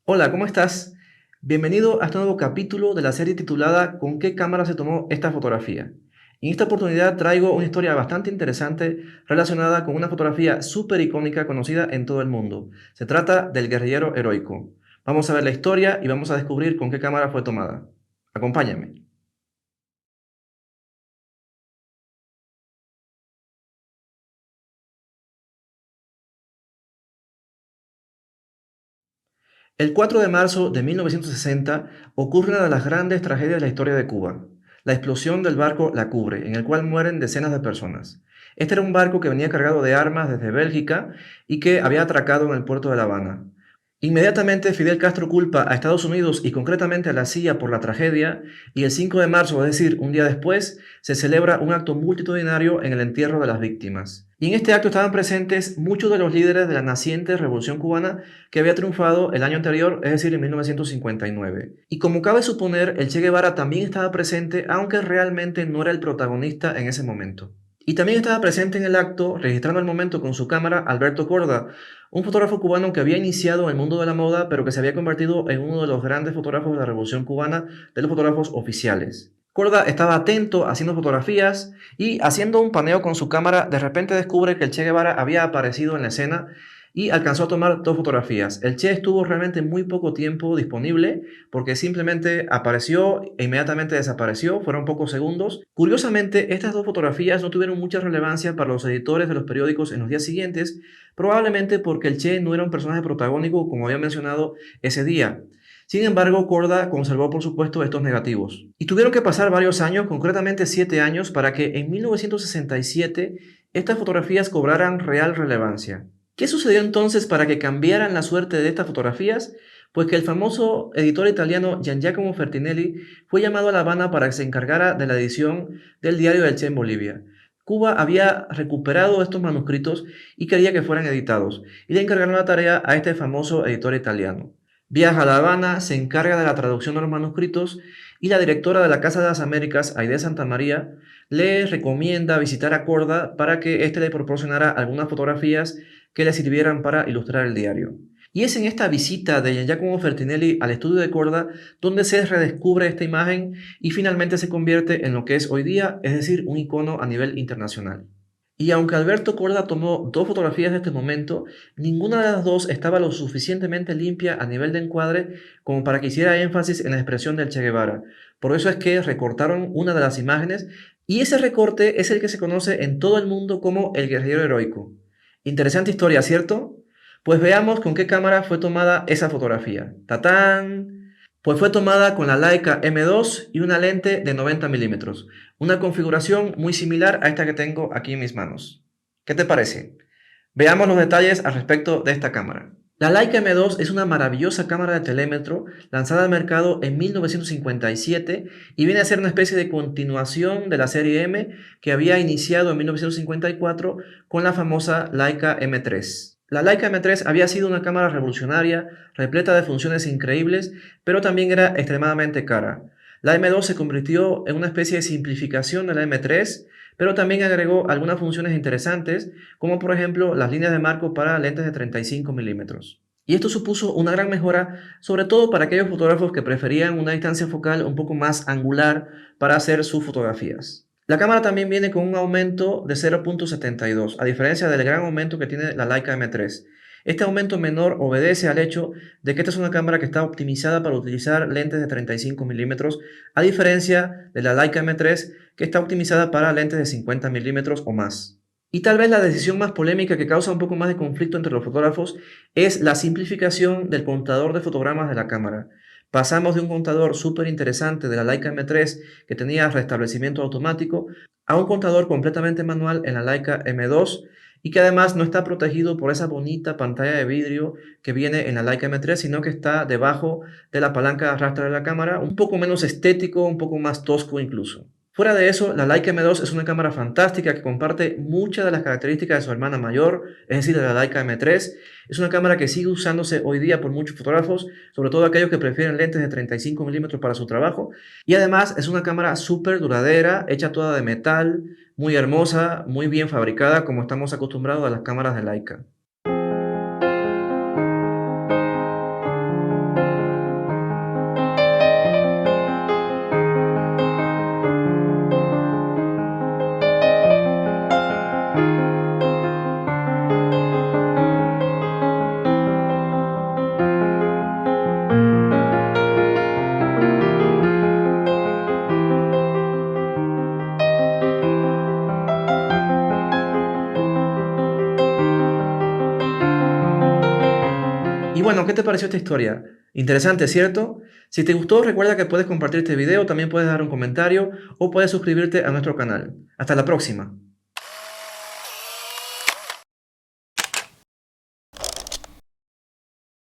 Hola, ¿cómo estás? Bienvenido a este nuevo capítulo de la serie titulada ¿Con qué cámara se tomó esta fotografía? En esta oportunidad traigo una historia bastante interesante relacionada con una fotografía súper icónica conocida en todo el mundo. Se trata del guerrillero heroico. Vamos a ver la historia y vamos a descubrir con qué cámara fue tomada. Acompáñame. El 4 de marzo de 1960 ocurre una de las grandes tragedias de la historia de Cuba, la explosión del barco La Cubre, en el cual mueren decenas de personas. Este era un barco que venía cargado de armas desde Bélgica y que había atracado en el puerto de La Habana. Inmediatamente Fidel Castro culpa a Estados Unidos y concretamente a la CIA por la tragedia y el 5 de marzo, es decir, un día después, se celebra un acto multitudinario en el entierro de las víctimas. Y en este acto estaban presentes muchos de los líderes de la naciente Revolución Cubana que había triunfado el año anterior, es decir, en 1959. Y como cabe suponer, el Che Guevara también estaba presente, aunque realmente no era el protagonista en ese momento. Y también estaba presente en el acto, registrando el momento con su cámara, Alberto Corda, un fotógrafo cubano que había iniciado en el mundo de la moda, pero que se había convertido en uno de los grandes fotógrafos de la Revolución Cubana, de los fotógrafos oficiales. Corda estaba atento, haciendo fotografías y haciendo un paneo con su cámara, de repente descubre que el Che Guevara había aparecido en la escena y alcanzó a tomar dos fotografías. El Che estuvo realmente muy poco tiempo disponible porque simplemente apareció e inmediatamente desapareció, fueron pocos segundos. Curiosamente, estas dos fotografías no tuvieron mucha relevancia para los editores de los periódicos en los días siguientes, probablemente porque el Che no era un personaje protagónico como había mencionado ese día. Sin embargo, Corda conservó por supuesto estos negativos. Y tuvieron que pasar varios años, concretamente 7 años, para que en 1967 estas fotografías cobraran real relevancia. ¿Qué sucedió entonces para que cambiaran la suerte de estas fotografías? Pues que el famoso editor italiano Gian Giacomo Fertinelli fue llamado a La Habana para que se encargara de la edición del diario del Che en Bolivia. Cuba había recuperado estos manuscritos y quería que fueran editados, y le encargaron la tarea a este famoso editor italiano. Viaja a La Habana, se encarga de la traducción de los manuscritos y la directora de la Casa de las Américas, Aide Santa María, le recomienda visitar a Corda para que éste le proporcionara algunas fotografías que le sirvieran para ilustrar el diario. Y es en esta visita de Giacomo Fertinelli al estudio de Corda donde se redescubre esta imagen y finalmente se convierte en lo que es hoy día, es decir, un icono a nivel internacional. Y aunque Alberto Corda tomó dos fotografías de este momento, ninguna de las dos estaba lo suficientemente limpia a nivel de encuadre como para que hiciera énfasis en la expresión del Che Guevara. Por eso es que recortaron una de las imágenes y ese recorte es el que se conoce en todo el mundo como el guerrillero heroico. Interesante historia, ¿cierto? Pues veamos con qué cámara fue tomada esa fotografía. ¡Tatán! Pues fue tomada con la Leica M2 y una lente de 90 milímetros, una configuración muy similar a esta que tengo aquí en mis manos. ¿Qué te parece? Veamos los detalles al respecto de esta cámara. La Leica M2 es una maravillosa cámara de telémetro lanzada al mercado en 1957 y viene a ser una especie de continuación de la serie M que había iniciado en 1954 con la famosa Leica M3. La Leica M3 había sido una cámara revolucionaria, repleta de funciones increíbles, pero también era extremadamente cara. La M2 se convirtió en una especie de simplificación de la M3, pero también agregó algunas funciones interesantes, como por ejemplo las líneas de marco para lentes de 35 milímetros. Y esto supuso una gran mejora, sobre todo para aquellos fotógrafos que preferían una distancia focal un poco más angular para hacer sus fotografías. La cámara también viene con un aumento de 0.72, a diferencia del gran aumento que tiene la Leica M3. Este aumento menor obedece al hecho de que esta es una cámara que está optimizada para utilizar lentes de 35 milímetros, a diferencia de la Leica M3 que está optimizada para lentes de 50 milímetros o más. Y tal vez la decisión más polémica que causa un poco más de conflicto entre los fotógrafos es la simplificación del contador de fotogramas de la cámara. Pasamos de un contador súper interesante de la Leica M3 que tenía restablecimiento automático a un contador completamente manual en la Leica M2 y que además no está protegido por esa bonita pantalla de vidrio que viene en la Leica M3, sino que está debajo de la palanca de arrastre de la cámara, un poco menos estético, un poco más tosco incluso. Fuera de eso, la Leica M2 es una cámara fantástica que comparte muchas de las características de su hermana mayor, es decir, de la Leica M3. Es una cámara que sigue usándose hoy día por muchos fotógrafos, sobre todo aquellos que prefieren lentes de 35 milímetros para su trabajo. Y además es una cámara súper duradera, hecha toda de metal, muy hermosa, muy bien fabricada, como estamos acostumbrados a las cámaras de Leica. ¿qué te pareció esta historia? Interesante, ¿cierto? Si te gustó, recuerda que puedes compartir este video, también puedes dar un comentario o puedes suscribirte a nuestro canal. Hasta la próxima.